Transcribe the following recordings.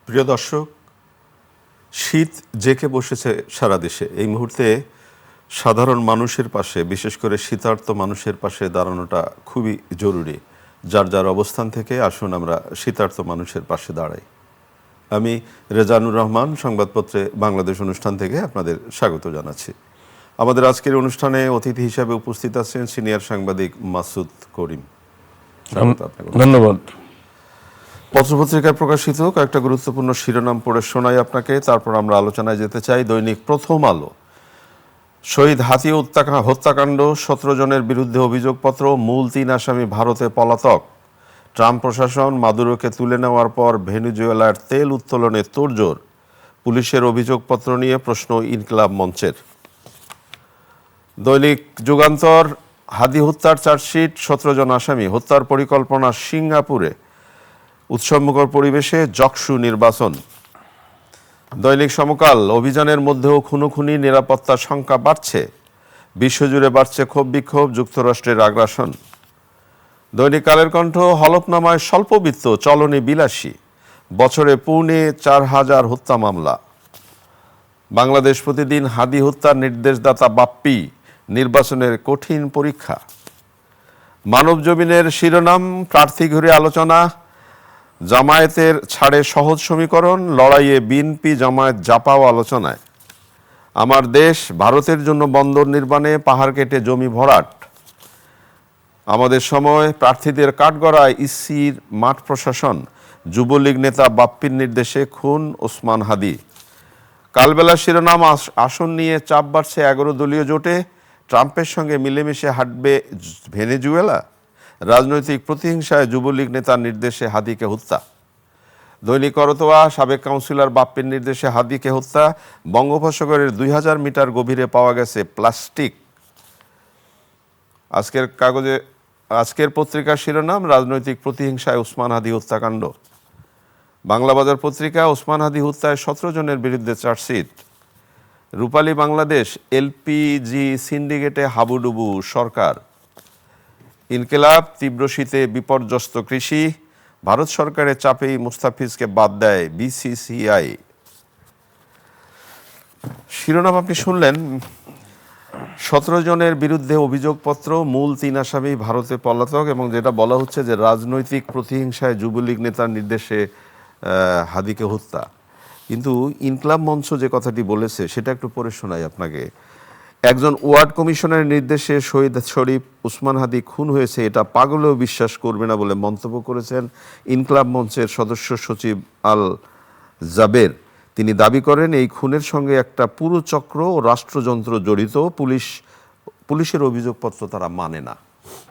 প্রিয় দর্শক, শীত জেঁকে বসেছে সারা দেশে। এই মুহূর্তে সাধারণ মানুষের পাশে, বিশেষ করে শীতার্ত মানুষের পাশে দাঁড়ানোটা খুবই জরুরি। যার যার অবস্থান থেকে আসুন আমরা শীতার্ত মানুষের পাশে দাঁড়াই। আমি রেজানুর রহমান, সংবাদপত্রে বাংলাদেশ অনুষ্ঠান থেকে আপনাদের স্বাগত জানাচ্ছি। আমাদের আজকের অনুষ্ঠানে অতিথি হিসাবে উপস্থিত আছেন সিনিয়র সাংবাদিক মাসুদ করিম। ধন্যবাদ। পত্রপত্রিকায় প্রকাশিত কয়েকটা গুরুত্বপূর্ণ শিরোনাম পড়ে শোনাই আপনাকে, তারপর আমরা আলোচনায় যেতে চাই। দৈনিক প্রথম আলো, শহীদ হাতি হত্যাকাণ্ড, 17 জনের বিরুদ্ধে অভিযোগপত্র, মূল 3 আসামি ভারতে পলাতক। ট্রাম্প প্রশাসন মাদুরোকে তুলে নেওয়ার পর ভেনেজুয়েলার তেল উত্তোলনে তোড়জোড়। পুলিশের অভিযোগপত্র নিয়ে প্রশ্ন ইনকিলাব মঞ্চের। দৈনিক যুগান্তর, হাদি হত্যার চার্জশিট, 17 জন আসামি, হত্যার পরিকল্পনা সিঙ্গাপুরে, উৎসবমুখর পরিবেশে জকসু নির্বাচন। দৈনিক সমকাল, অভিযানের মধ্যেও খুনোখুনি, নিরাপত্তার শঙ্কা বাড়ছে, বিশ্বজুড়ে বাড়ছে ক্ষোভ বিক্ষোভ, যুক্তরাষ্ট্রের আগ্রাসন। দৈনিক কালের কণ্ঠ, হলফনামায় স্বল্পবিত্ত, চলনে বিলাসী, বছরে 4,500 হত্যা মামলা। বাংলাদেশ প্রতিদিন, হাদি হত্যার নির্দেশদাতা বাপ্পি, নির্বাচনের কঠিন পরীক্ষা। মানব জমিনের শিরোনাম, প্রার্থী ঘুরে আলোচনা, জামায়াতের ছাড়ে সহজ সমীকরণ, লড়াইয়ে বিএনপি জামায়াত জাপাও আলোচনায়। আমার দেশ, ভারতের জন্য বন্দর নির্মাণে পাহাড় কেটে জমি ভরাট। আমাদের সময়, প্রার্থীদের কাঠগড়ায় ইসির মাঠ প্রশাসন, যুবলীগ নেতা বাপ্পির নির্দেশে খুন ওসমান হাদি। কালবেলা শিরোনাম, আসন নিয়ে চাপ বাড়ছে 11 দলীয় জোটে, ট্রাম্পের সঙ্গে মিলেমিশে হাঁটবে ভেনেজুয়েলা। রাজনৈতিক প্রতিহিংসায় যুবলীগ নেতার নির্দেশে হাদিকে হত্যা। দৈনিক করতোয়া, সাবেক কাউন্সিলর বাপ্পির নির্দেশে হাদিকে হত্যা। বঙ্গোপসাগরের 2000 মিটার গভীরে পাওয়া গেছে প্লাস্টিক। আজকের পত্রিকার শিরোনাম, রাজনৈতিক প্রতিহিংসায় ওসমান হাদি হত্যাকাণ্ড। বাংলাবাজার পত্রিকা, ওসমান হাদি হত্যায় 17 জনের বিরুদ্ধে চার্জশিট। রূপালী বাংলাদেশ, এলপিজি সিন্ডিকেটে হাবুডুবু সরকার। ইনকিলাব, তীব্র শীতে বিপর্যস্ত কৃষি, ভারত সরকারের চাপেই মুস্তাফিজকে বাদ দেয় বিসিসিআই। শিরোনাম আপনি শুনলেন। 17 জনের বিরুদ্ধে অভিযোগপত্র, মূল 3 আসামি ভারতে পলাতক, এবং যেটা বলা হচ্ছে যে রাজনৈতিক প্রতিহিংসায় যুবলীগ নেতার নির্দেশে হাদিকে হত্যা। কিন্তু ইনকিলাব মঞ্চ যে কথাটি বলেছে সেটা একটু পড়ে শোনাই আপনাকে। একজন ওয়ার্ড কমিশনের নির্দেশে শহীদ শরীফ ওসমান হাদি খুন হয়েছে, এটা পাগলেও বিশ্বাস করবে না বলে মন্তব্য করেছেন ইনকিলাব মঞ্চের সদস্য সচিব আল জাবের। তিনি দাবি করেন এই খুনের সঙ্গে একটা পুরো চক্র ও রাষ্ট্রযন্ত্র জড়িত, পুলিশের অভিযোগপত্র তারা মানে না।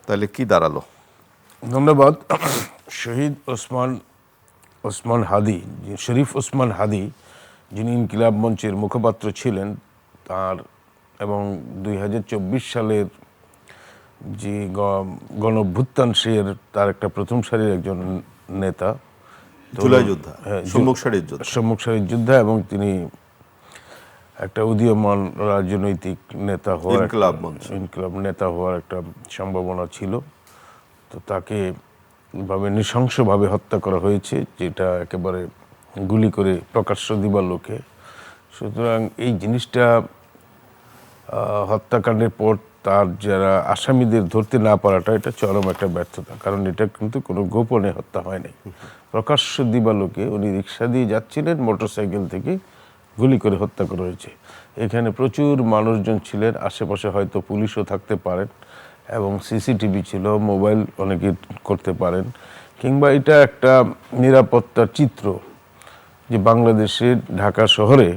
তাহলে কি দাঁড়ালো? ধন্যবাদ। শহীদ ওসমান হাদি, শরীফ ওসমান হাদি, যিনি ইনকিলাব মঞ্চের মুখপাত্র ছিলেন, তার এবং 2024 সালের যে গণঅভ্যুত্থান, তার একটা প্রথম সারির একজন নেতা, জুলাই যোদ্ধা, সম্মুখ সারির যোদ্ধা, এবং তিনি একটা উদীয়মান রাজনৈতিক নেতা হওয়ার, ইনকিলাব নেতা হওয়ার একটা সম্ভাবনা ছিল। তো তাকে ভাবে নৃশংসভাবে হত্যা করা হয়েছে, যেটা একেবারে গুলি করে প্রকাশ্য দিবালোকে। সুতরাং এই জিনিসটা, হত্যাকাণ্ডের পর তার যারা আসামিদের ধরতে না পারাটা, এটা চরম একটা ব্যর্থতা। কারণ এটা কিন্তু কোনো গোপনে হত্যা হয় নাই, প্রকাশ্য দিবালোকে উনি রিক্সা দিয়ে যাচ্ছিলেন, মোটরসাইকেল থেকে গুলি করে হত্যা করা হয়েছে। এখানে প্রচুর মানুষজন ছিলেন, আশেপাশে হয়তো পুলিশও থাকতে পারেন, এবং সিসিটিভি ছিল, মোবাইল অনেকে করতে পারেন, কিংবা এটা একটা নিরাপত্তার চিত্র যে বাংলাদেশের ঢাকা শহরে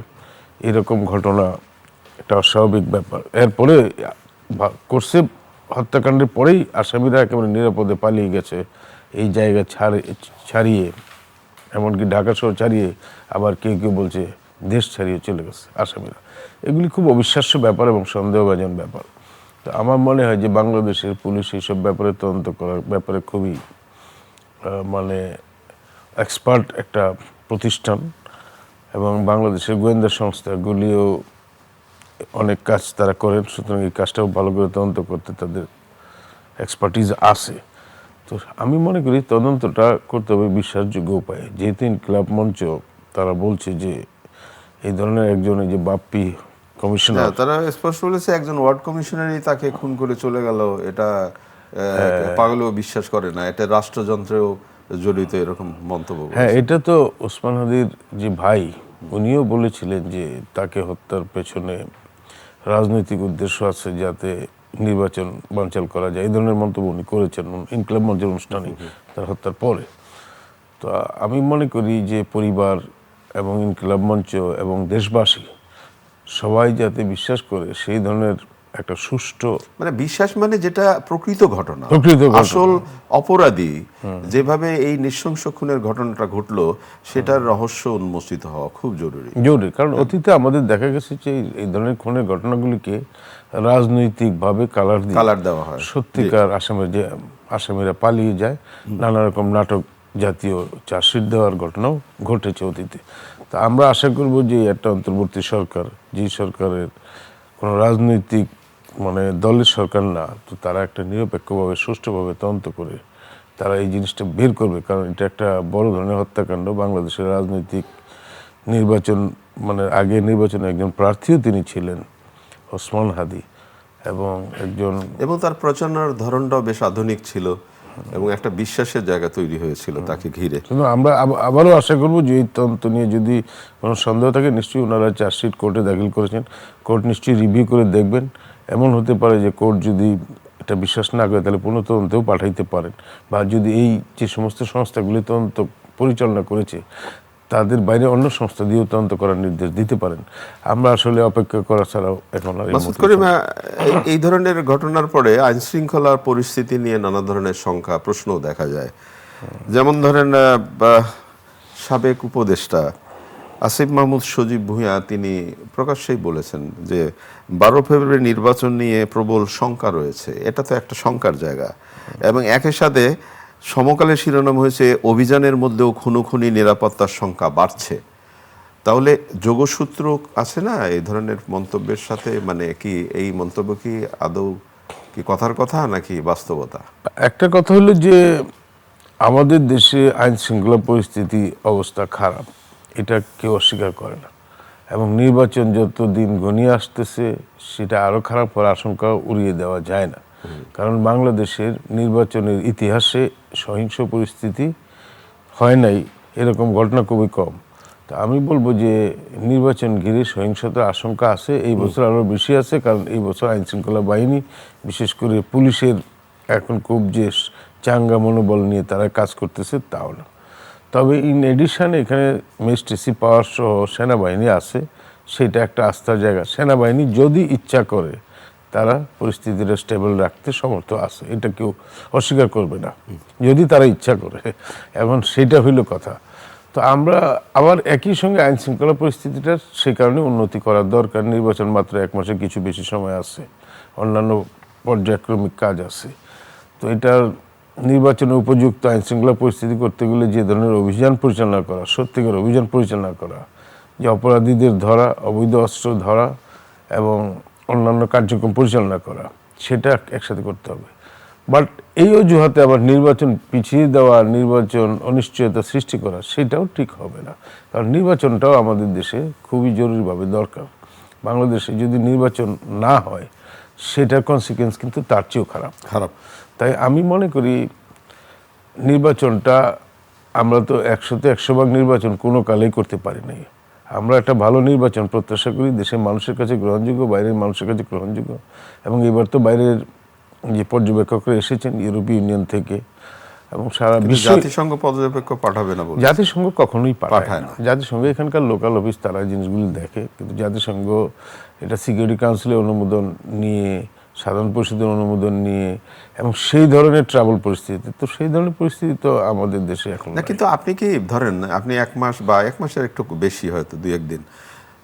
এরকম ঘটনা একটা অস্বাভাবিক ব্যাপার। এরপরে করছে, হত্যাকাণ্ডের পরেই আসামিরা একেবারে নিরাপদে পালিয়ে গেছে এই জায়গা ছাড়িয়ে, এমনকি ঢাকা শহর ছাড়িয়ে, আবার কেউ কেউ বলছে দেশ ছাড়িয়ে চলে গেছে আসামিরা। এগুলি খুব অবিশ্বাস্য ব্যাপার এবং সন্দেহভাজন ব্যাপার। তো আমার মনে হয় যে বাংলাদেশের পুলিশ এইসব ব্যাপারে তদন্ত করার ব্যাপারে খুবই এক্সপার্ট একটা প্রতিষ্ঠান, এবং বাংলাদেশের গোয়েন্দা সংস্থাগুলিও অনেক কাজ তারা করেন। সুতরাং এই কাজটাও ভালো করে তদন্ত করতে তাদের এক্সপার্টিজ আছে। তো আমি মনে করি তদন্তটা করতে হবে বিশ্বাসযোগ্য উপায়ে। যেহেতু ইনকিলাব মঞ্চ তারা বলছে যে এই ধরনের একজন এই যে বাপ্পি কমিশনার, হ্যাঁ, তারা স্পষ্ট বলেছে একজন ওয়ার্ড কমিশনারই তাকে খুন করে চলে গেল, এটা পাগলেও বিশ্বাস করে না, এটা রাষ্ট্রযন্ত্রেও জড়িত, এরকম মন্তব্য করেছে। হ্যাঁ, এটা তো ওসমান হাদির যে ভাই উনিও বলেছিলেন যে তাকে হত্যার পেছনে রাজনৈতিক উদ্দেশ্য আছে, যাতে নির্বাচন বানচাল করা যায়, এই ধরনের মন্তব্য উনি করেছেন ইনকিলাব মঞ্চের অনুষ্ঠানে তার হত্যার পরে। তো আমি মনে করি যে পরিবার এবং ইনকিলাব মঞ্চ এবং দেশবাসী সবাই যাতে বিশ্বাস করে সেই ধরনের একটা সুষ্ঠু, মানে বিশ্বাস মানে যেটা প্রকৃত ঘটনা, প্রকৃত ঘটনা। আসল অপরাধী যেভাবে এই নৃশংস খুনের ঘটনাটা ঘটলো সেটার রহস্য উন্মোচিত হওয়া খুব জরুরি। কারণ অতীতে আমাদের দেখা গেছে যে এই ধরনের খুনের ঘটনাগুলিকে রাজনৈতিকভাবে কালার দেওয়া হয়। সত্যিকার আসামিরা পালিয়ে যায়, নানা রকম নাটক জাতীয় চার্জশিট দেওয়ার ঘটনাও ঘটেছে অতীতে। তা আমরা আশা করব যে একটা অন্তর্বর্তী সরকার, যে সরকারের কোনো রাজনৈতিক মানে দলের সরকার না, তো তারা একটা নিরপেক্ষভাবে সুষ্ঠুভাবে তদন্ত করে তারা এই জিনিসটা বের করবে। কারণ এটা একটা বড় ধরনের হত্যাকাণ্ড। বাংলাদেশের রাজনৈতিক নির্বাচন মানে আগে নির্বাচনে একজন প্রার্থীও তিনি ছিলেন, ওসমান হাদি, এবং তার প্রচারণার ধরনটাও বেশ আধুনিক ছিল এবং একটা বিশ্বাসের জায়গা তৈরি হয়েছিল তাকে ঘিরে। কিন্তু আমরা আবারও আশা করব যে এই তদন্ত নিয়ে যদি কোনো সন্দেহ থাকে, নিশ্চয়ই ওনারা চার্জশিট কোর্টে দাখিল করেছেন, কোর্ট নিশ্চয়ই রিভিউ করে দেখবেন। এমন হতে পারে যে কোর্ট যদি এটা বিশ্বাস না করে তাহলে পুনঃতদন্তেও পাঠাইতে পারেন, বা যদি এই যে সমস্ত সংস্থাগুলি তদন্ত পরিচালনা করেছে তাদের বাইরে অন্য সংস্থা দিয়েও তদন্ত করার নির্দেশ দিতে পারেন। আমরা আসলে অপেক্ষা করা ছাড়াও এখন আর মাসুদ করিম, এই ধরনের ঘটনার পরে আইন শৃঙ্খলার পরিস্থিতি নিয়ে নানা ধরনের শঙ্কা প্রশ্নও দেখা যায়। যেমন ধরেন সাবেক উপদেষ্টা আসিফ মাহমুদ সজীব ভূঁইয়া তিনি প্রকাশ্যেই বলেছেন যে 12 ফেব্রুয়ারি নির্বাচন নিয়ে প্রবল শঙ্কা রয়েছে। এটা তো একটা শঙ্কার জায়গা, এবং একই সাথে সমকালে শিরোনাম হয়েছে অভিযানের মধ্যেও খুনোখুনি নিরাপত্তার শঙ্কা বাড়ছে। তাহলে যোগসূত্র আছে না এই ধরনের মন্তব্যের সাথে? মানে কি এই মন্তব্য কি আদৌ কি কথার কথা নাকি বাস্তবতা? একটা কথা হলো যে আমাদের দেশে আইন শৃঙ্খলা পরিস্থিতি অবস্থা খারাপ, এটা কেউ অস্বীকার করে না, এবং নির্বাচন যত দিন ঘনিয়ে আসতেছে সেটা আরও খারাপ হওয়ার আশঙ্কা উড়িয়ে দেওয়া যায় না। কারণ বাংলাদেশের নির্বাচনের ইতিহাসে সহিংস পরিস্থিতি হয় নাই, এরকম ঘটনা খুবই কম। তা আমি বলবো যে নির্বাচন ঘিরে সহিংসতার আশঙ্কা আছে, এই বছর আরও বেশি আছে। কারণ এই বছর আইন শৃঙ্খলা বাহিনী, বিশেষ করে পুলিশের এখন খুব যে চাঙ্গা মনোবল নিয়ে তারা কাজ করতেছে তাও না। তবে ইন এডিশন এখানে ম্যাজিস্ট্রেসি পাওয়ার সহ সেনাবাহিনী আছে, সেটা একটা আস্থার জায়গা। সেনাবাহিনী যদি ইচ্ছা করে তারা পরিস্থিতিটা স্টেবল রাখতে সমর্থ আছে, এটা কেউ অস্বীকার করবে না, যদি তারা ইচ্ছা করে। এখন সেটা হইল কথা। তো আমরা আবার একই সঙ্গে আইন শৃঙ্খলা পরিস্থিতিটা সে কারণে উন্নতি করার দরকার। নির্বাচন মাত্র 1 মাসের কিছু বেশি সময় আছে, অন্যান্য পর্যায়ক্রমিক কাজ আছে। তো এটার নির্বাচনে উপযুক্ত আইন শৃঙ্খলা পরিস্থিতি করতে গেলে যে ধরনের অভিযান পরিচালনা করা, সত্যিকার অভিযান পরিচালনা করা, যে অপরাধীদের ধরা, অবৈধ অস্ত্র ধরা এবং অন্যান্য কার্যক্রম পরিচালনা করা, সেটা একসাথে করতে হবে। বাট এই অজুহাতে আবার নির্বাচন পিছিয়ে দেওয়া, নির্বাচন অনিশ্চয়তা সৃষ্টি করা, সেটাও ঠিক হবে না। কারণ নির্বাচনটাও আমাদের দেশে খুবই জরুরিভাবে দরকার। বাংলাদেশে যদি নির্বাচন না হয় সেটার কনসিকুয়েন্স কিন্তু তার চেয়েও খারাপ। তাই আমি মনে করি নির্বাচনটা, আমরা তো 100তে 100 ভাগ নির্বাচন কোনো কালেই করতে পারি নাই। আমরা একটা ভালো নির্বাচন প্রত্যাশা করি, দেশের মানুষের কাছে গ্রহণযোগ্য, বাইরের মানুষের কাছে গ্রহণযোগ্য। এবং এবার তো বাইরের যে পর্যবেক্ষকরা এসেছেন ইউরোপীয় ইউনিয়ন থেকে এবং সারা বিশ্ব, জাতিসংঘ পর্যবেক্ষক পাঠাবে না বলে জাতিসংঘ কখনোই পাঠায় না। জাতিসংঘ এখানকার লোকাল অফিস তারা জিনিসগুলি দেখে, কিন্তু জাতিসংঘ এটা সিকিউরিটি কাউন্সিলের অনুমোদন নিয়ে, সাধারণ পরিষদের অনুমোদন নিয়ে, এবং সেই ধরনের ট্রাবল পরিস্থিতি, তো সেই ধরনের পরিস্থিতি তো আমাদের দেশে এখন না। কিন্তু আপনি কি ধরেন, আপনি 1 মাস বা 1 মাসের একটু বেশি, হয়তো 2-1 দিন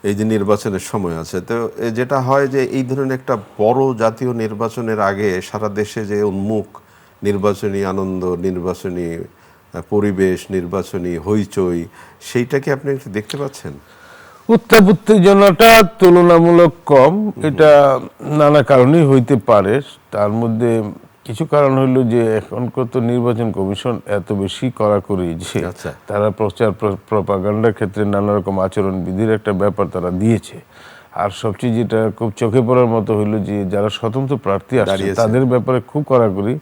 এই যে নির্বাচনের সময় আছে, তো যেটা হয় যে এই ধরনের একটা বড় জাতীয় নির্বাচনের আগে সারা দেশে যে উন্মুখ নির্বাচনী আনন্দ, নির্বাচনী পরিবেশ, নির্বাচনী হইচই, সেইটা কি আপনি একটু দেখতে পাচ্ছেন? উত্তাপ উত্তেজনাটা তুলনামূলক কম, এটা নানা কারণেই হইতে পারে। তার মধ্যে কিছু কারণ হলো যে এখনকার তো নির্বাচন কমিশন এত বেশি কড়াকড়ি যে আচ্ছা। তারা প্রচার প্রপাগান্ডার ক্ষেত্রে নানা রকম আচরণবিধির একটা ব্যাপার তারা দিয়েছে। আর সবচেয়ে যেটা খুব চোখে পড়ার মতো হলো যে যারা স্বতন্ত্র প্রার্থী আসছে দাঁড়িয়েছে। তাদের ব্যাপারে খুব কড়াকড়ি।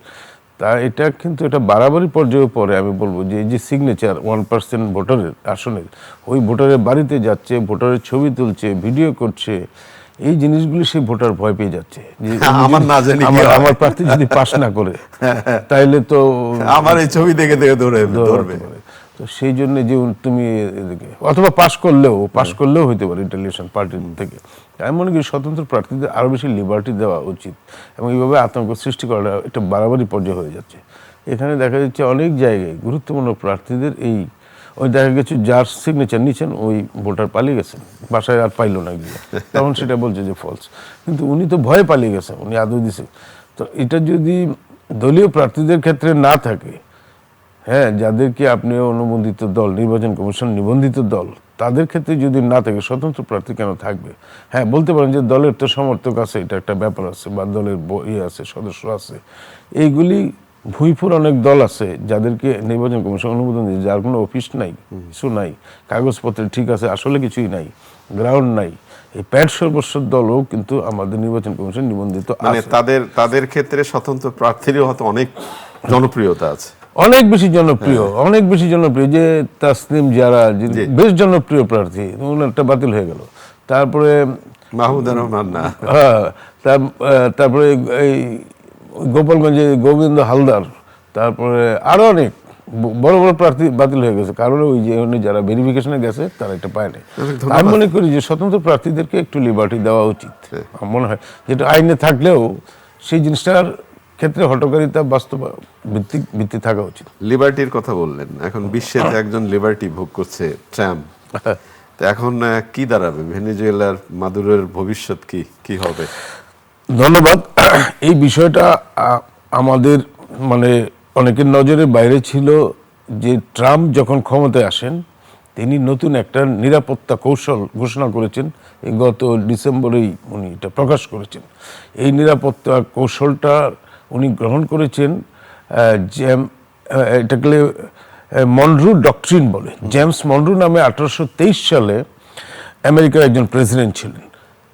তা এটা কিন্তু এটা বাড়াবাড়ি পর্যায়ে পরে আমি বলবো যে এই যে সিগনেচার 1% ভোটারের আসনের, ওই ভোটারের বাড়িতে যাচ্ছে, ভোটারের ছবি তুলছে, ভিডিও করছে, এই জিনিসগুলি সেই ভোটার ভয় পেয়ে যাচ্ছে যে আমার না জানি কি হয়। আমার প্রার্থী যদি পাস না করে তাইলে তো আমার এই ছবি দেখে দেখে ধরবে দৌড়াতে পারে। তো সেই জন্য যে তুমি এদিকে অথবা পাস করলেও হইতে পারে ইন্টারলিয়েশন পার্টির থেকে। আমি মনে করি স্বতন্ত্র প্রার্থীদের আরো বেশি লিবার্টি দেওয়া উচিত এবং এইভাবে আতঙ্ক সৃষ্টি করাটা একটা বাড়াবাড়ি পর্যায়ে হয়ে যাচ্ছে। এখানে দেখা যাচ্ছে অনেক জায়গায় গুরুত্বপূর্ণ প্রার্থীদের ওই দেখা গেছে যার সিগনেচার নিচ্ছেন ওই ভোটার পালিয়ে গেছেন, বাসায় আর পাইলো না গিয়ে, তখন সেটা বলছে যে ফলস, কিন্তু উনি তো ভয়ে পালিয়ে গেছেন, উনি আদৌ দিছে। তো এটা যদি দলীয় প্রার্থীদের ক্ষেত্রে না থাকে, হ্যাঁ, যাদেরকে আপনি অনুমোদিত দল, নির্বাচন কমিশন নিবন্ধিত দল, তাদের ক্ষেত্রে যদি না থাকে, স্বতন্ত্র প্রার্থী কেন থাকবে? হ্যাঁ, বলতে পারেন যে দলের তো সমর্থক আছে, এটা একটা ব্যাপার আছে, বা দলের আছে, সদস্য আছে, এইগুলি ভুঁইফুর অনেক দল আছে যাদেরকে নির্বাচন কমিশন অনুমোদন দিয়েছে, যার কোনো অফিস নাই, কিছু নাই, কাগজপত্র ঠিক আছে, আসলে কিছুই নাই, গ্রাউন্ড নাই, এই প্যাট সর্বস্ব দলও কিন্তু আমাদের নির্বাচন কমিশন নিবন্ধিত মানে আছে। তাদের ক্ষেত্রে স্বতন্ত্র প্রার্থীরও হয়তো অনেক জনপ্রিয়তা আছে। অনেক বেশি জনপ্রিয়, যে তাসনিম যারা বেশ জনপ্রিয় প্রার্থী, ওনারটা বাতিল হয়ে গেল। তারপরে মাহমুদুর রহমান না, হ্যাঁ, তারপরে এই গোপালগঞ্জে গোবিন্দ হালদার, তারপরে আরো অনেক বড় বড় প্রার্থী বাতিল হয়ে গেছে, কারণ ওই যে যারা ভেরিফিকেশনে গেছে তারা এটা পায় না। আমি মনে করি যে স্বতন্ত্র প্রার্থীদেরকে একটু লিবার্টি দেওয়া উচিত, আমার মনে হয়, যেটা আইনে থাকলেও সেই জিনিসটার ক্ষেত্রে হঠকারিতা বাস্তব ভিত্তি থাকা উচিত। লিবার্টির কথা বললেন, এখন বিশ্বে তো একজন লিবার্টি ভোগ করছে, ট্রাম্প। তো এখন কি দাঁড়াবে ভেনেজুয়েলার মাদুরোর ভবিষ্যৎ কি হবে? ধন্যবাদ। এই বিষয়টা আমাদের মানে অনেকের নজরের বাইরে ছিল যে ট্রাম্প যখন ক্ষমতায় আসেন তিনি নতুন একটা নিরাপত্তা কৌশল ঘোষণা করেছেন, এই গত ডিসেম্বরেই উনি এটা প্রকাশ করেছেন। এই নিরাপত্তা কৌশলটা উনি গ্রহণ করেছেন, এটাকে মনরো ডক্ট্রিন বলে। জেমস মনরো নামে 1823 সালে আমেরিকার একজন প্রেসিডেন্ট ছিলেন।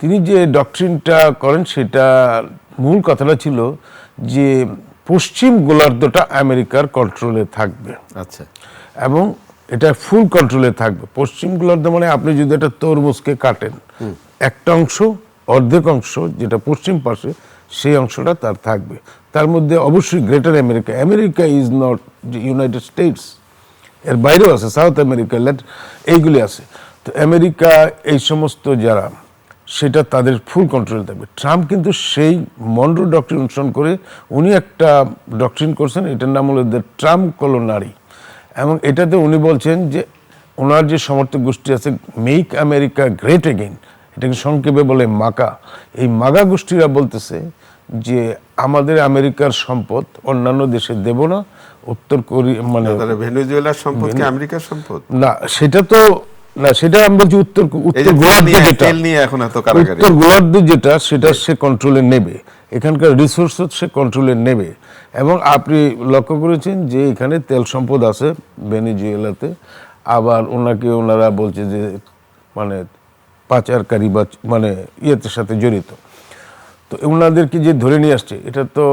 তিনি যে ডক্ট্রিনটা করেন সেটা মূল কথাটা ছিল যে পশ্চিম গোলার্ধটা আমেরিকার কন্ট্রোলে থাকবে। আচ্ছা। এবং এটা ফুল কন্ট্রোলে থাকবে। পশ্চিম গোলার্ধ মানে আপনি যদি একটা তরমুজকে কাটেন, একটা অংশ, অর্ধেক অংশ যেটা পশ্চিম পাশে, সেই অংশটা তার থাকবে। তার মধ্যে অবশ্যই greater America, America is not United states, এর বাইরেও আছে, সাউথ আমেরিকা, এইগুলি আছে। তো আমেরিকা এই সমস্ত যারা, সেটা তাদের ফুল কন্ট্রোলে থাকবে। ট্রাম্প কিন্তু সেই মনরো ডক্ট্রিন অনুসরণ করে উনি একটা ডক্ট্রিন করছেন, এটার নাম হলো দ্য ট্রাম্প কলোনারি। এবং এটাতে উনি বলছেন যে ওনার যে সমর্থক গোষ্ঠী আছে, মেক আমেরিকা গ্রেট এগেইন, এটাকে সংক্ষেপে বলে মাকা, এই মাগা গোষ্ঠীরা বলতেছে যে আমাদের আমেরিকার সম্পদ অন্যান্য দেশে দেব না, উত্তর কোরিয়া মানে ভেনেজুয়েলার সম্পদ কি আমেরিকার সম্পদ? না, সেটা তো না, সেটা আমি বলছি উত্তর গোলার্ধ যেটা, উত্তর গোলার্ধ যেটা, সেটা সে কন্ট্রোলে নেবে, এখানকার রিসোর্স সে কন্ট্রোলে নেবে। এবং আপনি লক্ষ্য করেছেন যে এখানে তেল সম্পদ আছে ভেনেজুয়েলাতে, আবার ওনারা বলছে যে মানে পাচারকারী বা মানে ইয়েতে সাথে জড়িত। তো ওনাদেরকে যে ধরে নিয়ে আসছে, এটা তো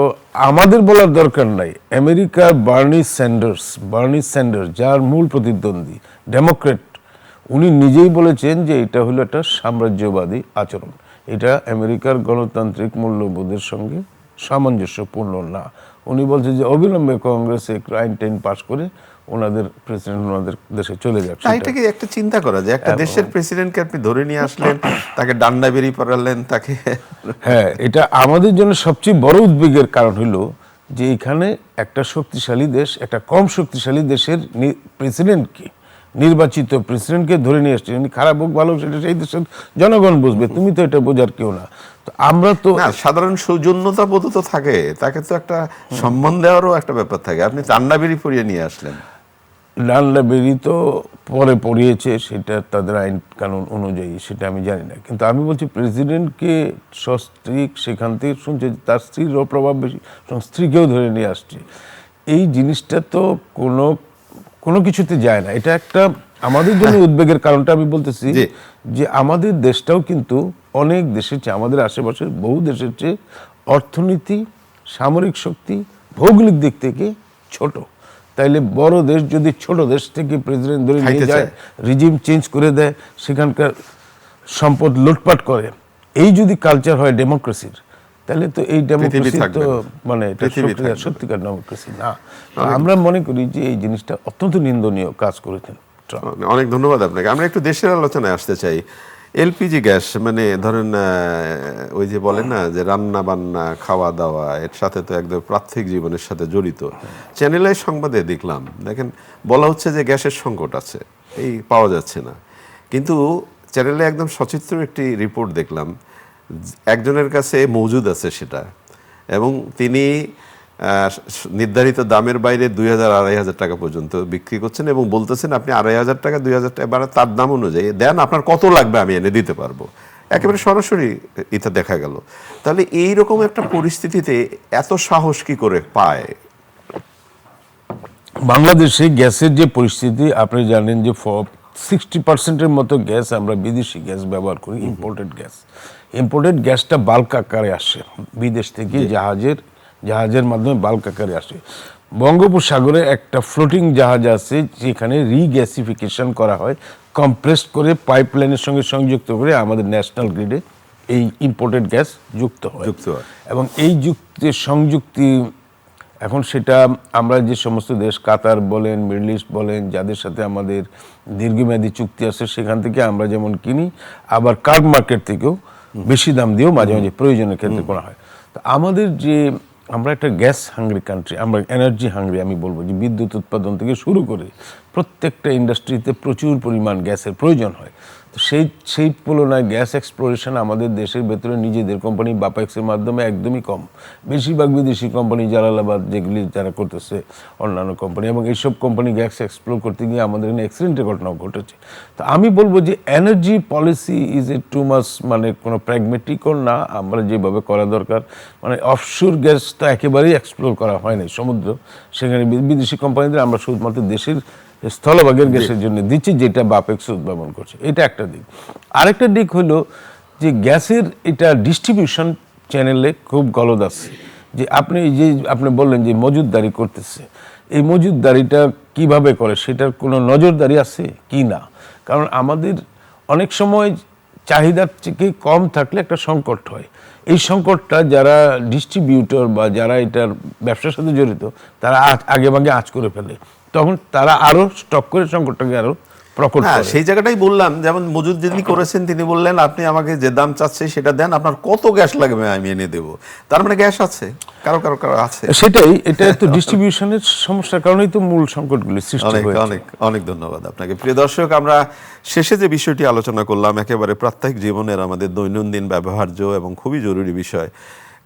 আমাদের বলার দরকার নাই। আমেরিকার বার্নি স্যান্ডার্স, যার মূল প্রতিদ্বন্দ্বী ডেমোক্রেট, উনি নিজেই বলেছেন যে এটা হলো একটা সাম্রাজ্যবাদী আচরণ, এটা আমেরিকার গণতান্ত্রিক মূল্যবোধের সঙ্গে সামঞ্জস্যপূর্ণ না। উনি বলছেন যে অবিলম্বে কংগ্রেসে একটু আইন টাইন পাশ করে ওনাদের প্রেসিডেন্ট ওনাদের দেশে চলে যাক। এটাকে একটা চিন্তা করা যায়, একটা দেশের প্রেসিডেন্টকে আপনি ধরে নিয়ে আসলেন, তাকে ডান্ডা বেরিয়ে পড়ালেন, তাকে হ্যাঁ, এটা আমাদের জন্য সবচেয়ে বড় উদ্বেগের কারণ হলো যে এখানে একটা শক্তিশালী দেশ, একটা কম শক্তিশালী দেশের প্রেসিডেন্টকে, নির্বাচিত প্রেসিডেন্টকে ধরে নিয়ে আসছে। খারাপ হোক ভালো হোক সেটা সেই দেশের জনগণ বুঝবে, তুমি তো এটা বোঝার কেউ না। তো আমরা তো সাধারণ সৌজন্যতা বোধ তো থাকে, তাকে তো একটা সম্মান দেওয়ারও একটা ব্যাপার থাকে। আপনি ডান্ডা বেরিয়ে পড়িয়ে নিয়ে আসলেন। ডান্ডা বেরি তো পরে পড়িয়েছে সেটা তাদের আইন কানুন অনুযায়ী, সেটা আমি জানি না। কিন্তু আমি বলছি প্রেসিডেন্টকে সস্ত্রীক সেখান থেকে শুনছে যে তার স্ত্রীরও প্রভাব বেশি, স্ত্রীকেও ধরে নিয়ে আসছে। এই জিনিসটা তো কোনো কিছুতে যায় না। এটা একটা আমাদের জন্য উদ্বেগের কারণটা আমি বলতেছি যে আমাদের দেশটাও কিন্তু অনেক দেশের চেয়ে, আমাদের আশেপাশের বহু দেশের চেয়ে অর্থনীতি, সামরিক শক্তি, ভৌগোলিক দিক থেকে ছোট। তাইলে বড় দেশ যদি ছোট দেশ থেকে প্রেসিডেন্ট ধরে নিয়ে যায়, রিজিম চেঞ্জ করে দেয়, সেখানকার সম্পদ লুটপাট করে, এই যদি কালচার হয় ডেমোক্রেসির, তাহলে তো এই ডেমোক্রেসি তো মানে এটা সত্যিকার ডেমোক্রেসি না। আমরা মনে করি যে এই জিনিসটা অত্যন্ত নিন্দনীয় কাজ করেছেন ট্রাম্প। অনেক ধন্যবাদ আপনাকে। আমরা একটু দেশের আলোচনায় আসতে চাই। এলপিজি গ্যাস মানে ধরেন ওই যে বলেন না যে রান্না বান্না খাওয়া দাওয়া এর সাথে তো একদম প্রাত্যহিক জীবনের সাথে জড়িত। চ্যানেল সংবাদে দেখলাম, দেখেন বলা হচ্ছে যে গ্যাসের সংকট আছে, এই পাওয়া যাচ্ছে না, কিন্তু চ্যানেলে একদম সচিত্র একটি রিপোর্ট দেখলাম, একজনের কাছে মজুদ আছে সেটা, এবং তিনি নির্ধারিত দামের বাইরে 2,000-2,500 টাকা পর্যন্ত বিক্রি করছেন এবং বলতেছেন আপনি 2,500 টাকা 2,000 টাকা বাড়া তার দাম অনুযায়ী দেন, আপনার কত লাগবে আমি এনে দিতে পারবো। একেবারে সরাসরি এটা দেখা গেল। তাহলে এইরকম একটা পরিস্থিতিতে এত সাহস কি করে পায়? বাংলাদেশে গ্যাসের যে পরিস্থিতি, আপনি জানেন যে 60% মতো গ্যাস আমরা বিদেশি গ্যাস ব্যবহার করি, ইম্পোর্টেড গ্যাস। ইম্পোর্টেড গ্যাসটা বাল্ক আকারে আসে বিদেশ থেকে, জাহাজের মাধ্যমে বাল্ক আকারে আসে। বঙ্গোপসাগরে একটা ফ্লোটিং জাহাজ আছে যেখানে রিগ্যাসিফিকেশন করা হয়, কম্প্রেস করে পাইপলাইনের সঙ্গে সংযুক্ত করে আমাদের ন্যাশনাল গ্রিডে এই ইম্পোর্টেড গ্যাস যুক্ত হয়। এবং এই সংযুক্তি এখন সেটা আমরা যে সমস্ত দেশ, কাতার বলেন, মিডল ইস্ট বলেন, যাদের সাথে আমাদের দীর্ঘমেয়াদী চুক্তি আছে, সেখান থেকে আমরা যেমন কিনি, আবার কার্ব মার্কেট থেকেও বেশি দাম দিয়েও মাঝে মাঝে প্রয়োজনের ক্ষেত্রে করা হয়। তো আমাদের যে আমরা একটা গ্যাস হাংরি কান্ট্রি, আমরা এনার্জি হাংরি, আমি বলবো যে বিদ্যুৎ উৎপাদন থেকে শুরু করে প্রত্যেকটা ইন্ডাস্ট্রিতে প্রচুর পরিমাণ গ্যাসের প্রয়োজন হয়। তো সেই তুলনায় গ্যাস এক্সপ্লোরেশন আমাদের দেশের ভেতরে নিজেদের কোম্পানি বাপাক্সের মাধ্যমে একদমই কম। বেশিরভাগ বিদেশি কোম্পানি, জালালাবাদ যেগুলি যারা করতেছে, অন্যান্য কোম্পানি, এবং এইসব কোম্পানি গ্যাস এক্সপ্লোর করতে গিয়ে আমাদের এখানে অ্যাক্সিডেন্টের ঘটনাও ঘটেছে। তো আমি বলবো যে এনার্জি পলিসি ইজ এ টু মাস, মানে কোনো প্র্যাগমেটিকও না আমরা যেভাবে করা দরকার। মানে অফশোর গ্যাস তো একেবারেই এক্সপ্লোর করা হয় নাই সমুদ্র, সেখানে বিদেশি কোম্পানিদের আমরা শুধুমাত্র দেশের স্থলভাগের গ্যাসের জন্য দিচ্ছি, যেটা বাপেক্স উদ্ভাবন করছে। এটা একটা দিক। আরেকটা দিক হলো যে গ্যাসের এটা ডিস্ট্রিবিউশন চ্যানেলে খুব গলদ আছে। যে আপনি বললেন যে মজুতদারি করতেছে, এই মজুতদারিটা কিভাবে করে সেটার কোনো নজরদারি আছে কি না? কারণ আমাদের অনেক সময় চাহিদার থেকে কম থাকলে একটা সংকট হয়। এই সংকটটা যারা ডিস্ট্রিবিউটর বা যারা এটার ব্যবসার সাথে জড়িত, তারা আগেভাগে আঁচ করে ফেলে, তখন তারা আরো স্টক করে সংকটটাকে আরো প্রকট করে। সেই জায়গাটাই বললাম, যেমন মজুদ যিনি করেছেন তিনি বললেন আপনি আমাকে যে দাম চাচ্ছে সেটা দেন, আপনার কত গ্যাস লাগবে আমি এনে দেবো। তার মানে গ্যাস আছে, কারো আছে। সেটাই, এটা তো ডিস্ট্রিবিউশনের সমস্যার কারণেই তো মূল সংকটগুলি সৃষ্টি হয়েছে। অনেক অনেক ধন্যবাদ আপনাকে। প্রিয় দর্শক, আমরা শেষে যে বিষয়টি আলোচনা করলাম, একেবারে প্রাত্যহিক জীবনের আমাদের দৈনন্দিন ব্যবহার্য এবং খুবই জরুরি বিষয়,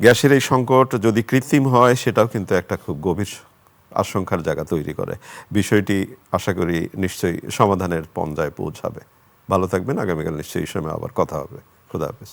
গ্যাসের এই সংকট যদি কৃত্রিম হয় সেটাও কিন্তু একটা খুব গভীর আশঙ্কার জায়গা তৈরি করে। বিষয়টি আশা করি নিশ্চয়ই সমাধানের পর্যায়ে পৌঁছাবে। ভালো থাকবেন। আগামীকাল নিশ্চয়ই এই সময় আবার কথা হবে। খোদা হাফেজ।